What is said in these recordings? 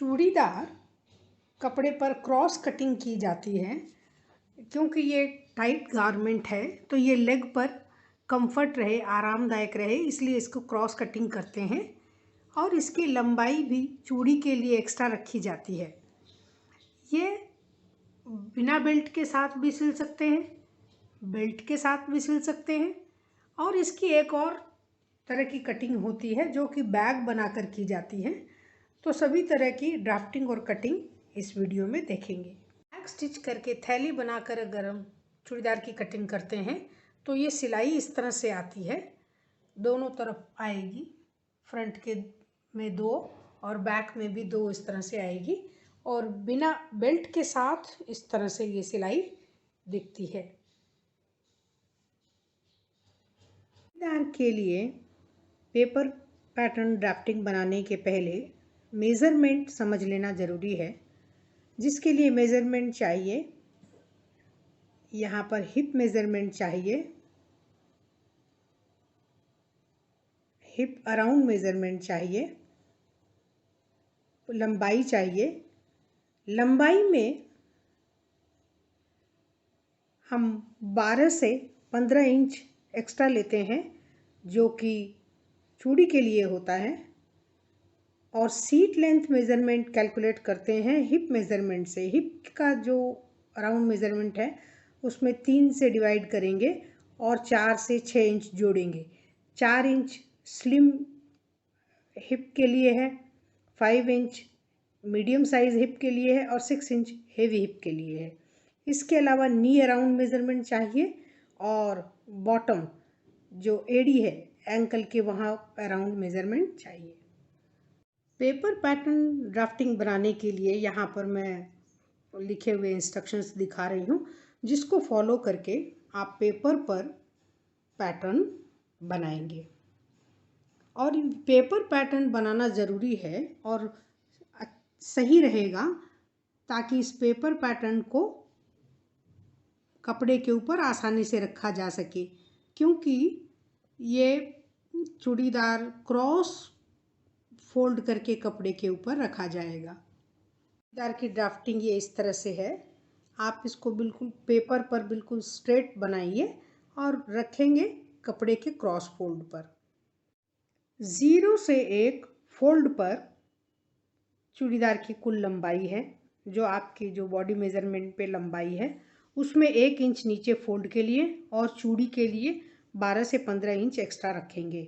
चूड़ीदार कपड़े पर cross cutting की जाती है क्योंकि ये टाइट गारमेंट है, तो ये लेग पर कंफर्ट रहे, आरामदायक रहे, इसलिए इसको क्रॉस कटिंग करते हैं। और इसकी लंबाई भी चूड़ी के लिए एक्स्ट्रा रखी जाती है। ये बिना बेल्ट के साथ भी सिल सकते हैं, बेल्ट के साथ भी सिल सकते हैं। और इसकी एक और तरह की कटिंग होती है जो कि बैग बनाकर की जाती है। तो सभी तरह की ड्राफ्टिंग और कटिंग इस वीडियो में देखेंगे। बैग स्टिच करके थैली बनाकर अगर हम चूड़ीदार की कटिंग करते हैं तो ये सिलाई इस तरह से आती है, दोनों तरफ आएगी, फ्रंट के में 2 और बैक में भी 2 इस तरह से आएगी। और बिना बेल्ट के साथ इस तरह से ये सिलाई दिखती है। चूड़ीदार के लिए पेपर पैटर्न ड्राफ्टिंग बनाने के पहले मेज़रमेंट समझ लेना ज़रूरी है, जिसके लिए मेज़रमेंट चाहिए। यहाँ पर हिप मेज़रमेंट चाहिए, हिप अराउंड मेज़रमेंट चाहिए, लंबाई चाहिए। लंबाई में हम 12 से 15 इंच एक्स्ट्रा लेते हैं, जो कि चूड़ी के लिए होता है। और सीट लेंथ मेज़रमेंट कैलकुलेट करते हैं हिप मेज़रमेंट से। हिप का जो अराउंड मेज़रमेंट है उसमें 3 से डिवाइड करेंगे और 4 से 6 इंच जोड़ेंगे। 4 इंच स्लिम हिप के लिए है, 5 इंच मीडियम साइज़ हिप के लिए है और 6 इंच हेवी हिप के लिए है। इसके अलावा नी अराउंड मेज़रमेंट चाहिए और बॉटम जो एडी है एंकल के वहाँ अराउंड मेज़रमेंट चाहिए। पेपर पैटर्न ड्राफ्टिंग बनाने के लिए यहाँ पर मैं लिखे हुए इंस्ट्रक्शंस दिखा रही हूँ, जिसको फॉलो करके आप पेपर पर पैटर्न बनाएंगे। और पेपर पैटर्न बनाना ज़रूरी है और सही रहेगा, ताकि इस पेपर पैटर्न को कपड़े के ऊपर आसानी से रखा जा सके, क्योंकि ये चूड़ीदार क्रॉस फोल्ड करके कपड़े के ऊपर रखा जाएगा। चूड़ीदार की ड्राफ्टिंग ये इस तरह से है। आप इसको बिल्कुल पेपर पर बिल्कुल स्ट्रेट बनाइए और रखेंगे कपड़े के क्रॉस फोल्ड पर। 0 से 1 फोल्ड पर चूड़ीदार की कुल लंबाई है, जो आपकी जो बॉडी मेज़रमेंट पे लंबाई है उसमें 1 इंच नीचे फोल्ड के लिए और चूड़ी के लिए 12 से 15 इंच एक्स्ट्रा रखेंगे।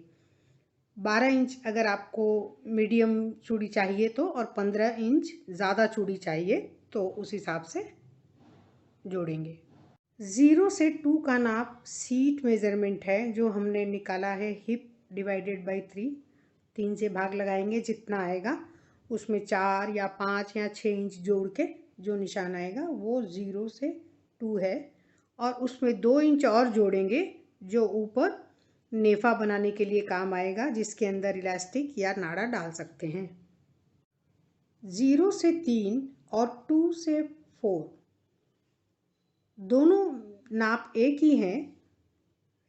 12 इंच अगर आपको मीडियम चूड़ी चाहिए तो, और 15 इंच ज़्यादा चूड़ी चाहिए तो उस हिसाब से जोड़ेंगे। 0 से 2 का नाप सीट मेज़रमेंट है, जो हमने निकाला है हिप डिवाइडेड बाई 3 से भाग लगाएंगे, जितना आएगा उसमें 4 या 5 या 6 इंच जोड़ के जो निशान आएगा वो 0 से 2 है। और उसमें 2 इंच और जोड़ेंगे जो ऊपर नेफा बनाने के लिए काम आएगा, जिसके अंदर इलास्टिक या नाड़ा डाल सकते हैं। 0 से 3 और 2 से 4 दोनों नाप एक ही हैं।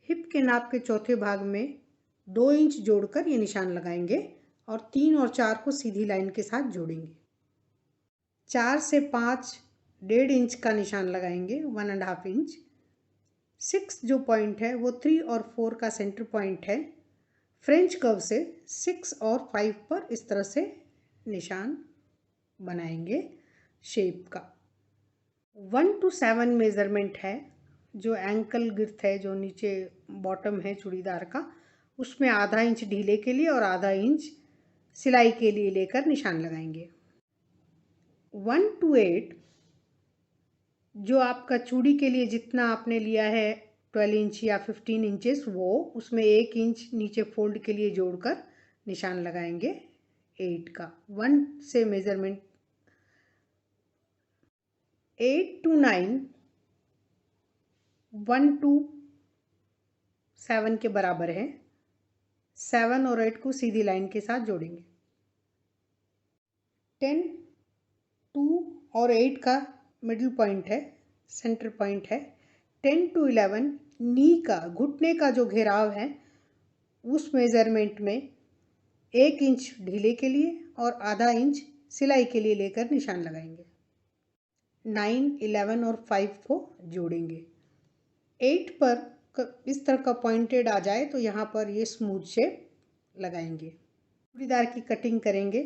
हिप के नाप के चौथे भाग में 2 इंच जोड़कर ये निशान लगाएंगे और 3 और 4 को सीधी लाइन के साथ जोड़ेंगे। 4 से 5 1.5 इंच का निशान लगाएंगे, 1.5 इंच। 6 जो पॉइंट है वो 3 और 4 का सेंटर पॉइंट है। फ्रेंच कर्व से 6 और 5 पर इस तरह से निशान बनाएंगे शेप का। 1 to 7 मेज़रमेंट है, जो एंकल गिर्थ है, जो नीचे बॉटम है चूड़ीदार का, उसमें आधा इंच ढीले के लिए और आधा इंच सिलाई के लिए लेकर निशान लगाएंगे। 1 to 8 जो आपका चूड़ी के लिए जितना आपने लिया है 12 इंच या 15 इंचेस, वो उसमें 1 इंच नीचे फोल्ड के लिए जोड़कर निशान लगाएंगे 8 का। 1 से मेज़रमेंट 8 to 9 1 to 7 के बराबर है। 7 और 8 को सीधी लाइन के साथ जोड़ेंगे। 10 2 और 8 का मिडिल पॉइंट है, सेंटर पॉइंट है। 10 to 11 नी का, घुटने का जो घेराव है, उस मेज़रमेंट में 1 इंच ढीले के लिए और आधा इंच सिलाई के लिए लेकर निशान लगाएंगे। 9, 11 और 5 को जोड़ेंगे। 8 पर इस तरह का पॉइंटेड आ जाए तो यहाँ पर ये स्मूथ शेप लगाएंगे। चूड़ीदार की कटिंग करेंगे।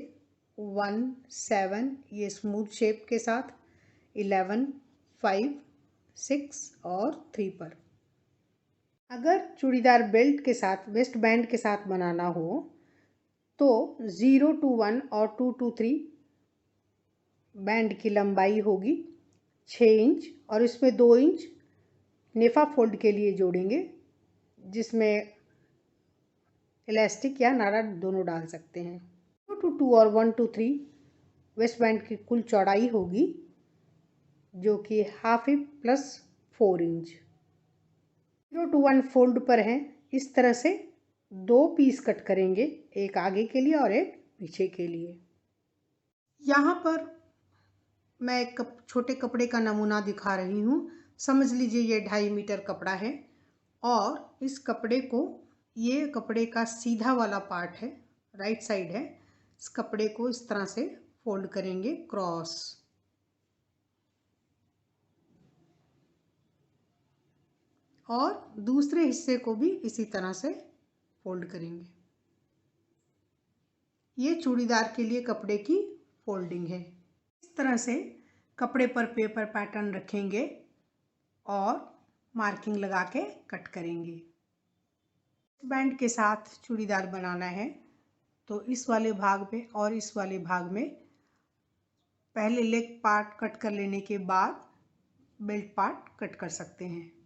1, 7 ये स्मूथ शेप के साथ, 11, 5, 6 और 3 पर। अगर चूड़ीदार बेल्ट के साथ, वेस्ट बैंड के साथ बनाना हो तो 0 to 1 और 2 to 3 बैंड की लंबाई होगी 6 इंच और इसमें 2 इंच नेफा फोल्ड के लिए जोड़ेंगे, जिसमें इलास्टिक या नाड़ा दोनों डाल सकते हैं। 2 to 2 और 1 to 3 वेस्ट बैंड की कुल चौड़ाई होगी, जो कि half inch plus 4 inch. 0 to 1 fold पर है। इस तरह से 2 पीस कट करेंगे, एक आगे के लिए और एक पीछे के लिए। यहाँ पर मैं एक छोटे कपड़े का नमूना दिखा रही हूँ। समझ लीजिए ये 2.5 मीटर कपड़ा है और इस कपड़े को, ये कपड़े का सीधा वाला पार्ट है, राइट साइड है। इस कपड़े को इस तरह से फोल्ड करेंगे क्रॉस, और दूसरे हिस्से को भी इसी तरह से फोल्ड करेंगे। ये चूड़ीदार के लिए कपड़े की फोल्डिंग है। इस तरह से कपड़े पर पेपर पैटर्न रखेंगे और मार्किंग लगा के कट करेंगे। बैंड के साथ चूड़ीदार बनाना है तो इस वाले भाग में और इस वाले भाग में पहले लेग पार्ट कट कर लेने के बाद बेल्ट पार्ट कट कर सकते हैं।